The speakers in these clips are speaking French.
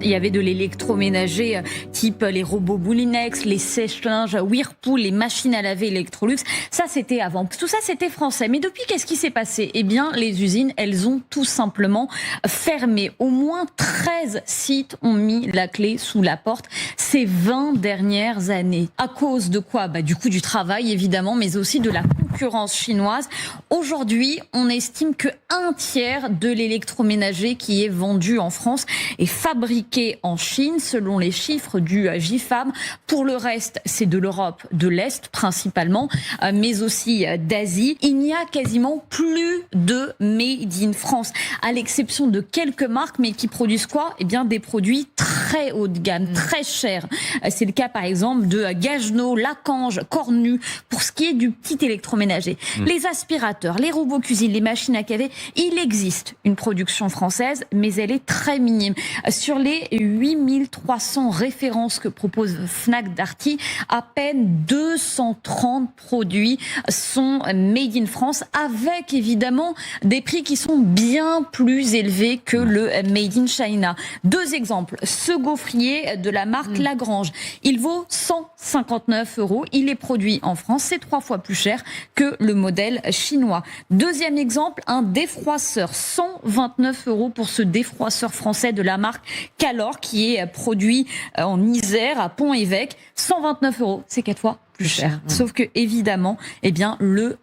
il y avait de l'électroménager type les robots Moulinex, les sèche-linges Whirlpool, les machines à laver Electrolux. Ça, c'était avant. Tout ça, c'était français. Mais depuis, qu'est-ce qui s'est passé? Eh bien, les usines, elles ont tout simplement fermé. Au moins 13 sites ont mis la clé sous la porte ces 20 dernières années. À cause de quoi? Du coup, du travail, évidemment, mais aussi de la concurrence chinoise. Aujourd'hui, on estime que 1/3 de l'électroménager qui est vendu en France est fabriqué en Chine, selon les chiffres du GIFAM. Pour le reste, c'est de l'Europe de l'Est principalement, mais aussi d'Asie. Il n'y a quasiment plus de Made in France, à l'exception de quelques marques, mais qui produisent quoi? Eh bien, des produits très haut de gamme, très chers. C'est le cas, par exemple, de Gagenot, Lacange, Cornu, pour ce qui est du petit électroménager. Les aspirateurs, les robots cuisine, les machines à caver, il existe une production française, mais elle est très minime. Sur les 8300 références que propose Fnac Darty, à peine 230 produits sont made in France, avec évidemment des prix qui sont bien plus élevés que le made in China. Deux exemples. Ce gaufrier de la marque Lagrange, il vaut 159 €. Il est produit en France, c'est 3 fois plus cher que le modèle chinois. Deuxième exemple, un défroisseur, 129 € pour ce défroisseur français de la marque Calor, qui est produit en Isère, à Pont-Évêque. 129 €, c'est 4 fois plus cher. Sauf que, évidemment, eh bien, le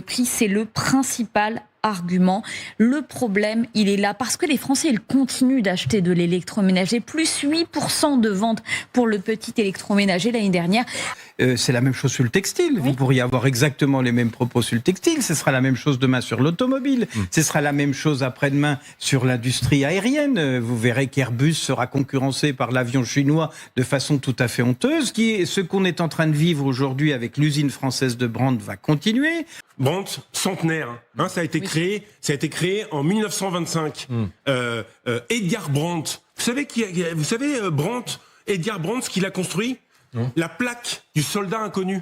prix, c'est le principal argument. Le problème, il est là parce que les Français, ils continuent d'acheter de l'électroménager. Plus 8% de ventes pour le petit électroménager l'année dernière. C'est la même chose sur le textile. Oui. Vous pourriez avoir exactement les mêmes propos sur le textile. Ce sera la même chose demain sur l'automobile. Ce sera la même chose après-demain sur l'industrie aérienne. Vous verrez qu'Airbus sera concurrencé par l'avion chinois de façon tout à fait honteuse. Ce qu'on est en train de vivre aujourd'hui avec l'usine française de Brandt va continuer. Brandt, centenaire. Ça a été créé en 1925. Edgar Brandt. Vous savez Brandt, Edgar Brandt, ce qu'il a construit? La plaque du soldat inconnu.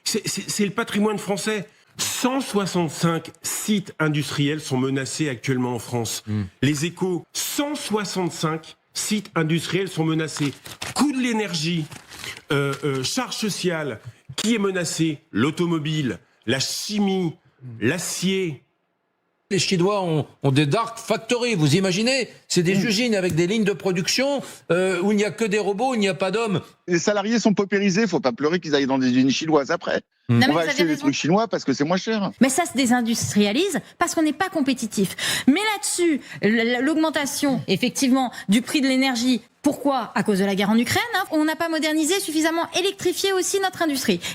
C'est le patrimoine français. 165 sites industriels sont menacés actuellement en France. Les Échos, 165 sites industriels sont menacés. Coût de l'énergie, charge sociale, qui est menacé? L'automobile, la chimie, l'acier. Les Chinois ont des dark factories, vous imaginez? C'est des usines avec des lignes de production où il n'y a que des robots, il n'y a pas d'hommes. Les salariés sont paupérisés, il ne faut pas pleurer qu'ils aillent dans des usines chinoises après. On va acheter des trucs chinois parce que c'est moins cher. Mais ça se désindustrialise parce qu'on n'est pas compétitif. Mais là-dessus, l'augmentation, effectivement, du prix de l'énergie. Pourquoi? À cause de la guerre en Ukraine. On n'a pas modernisé, suffisamment électrifié aussi notre industrie.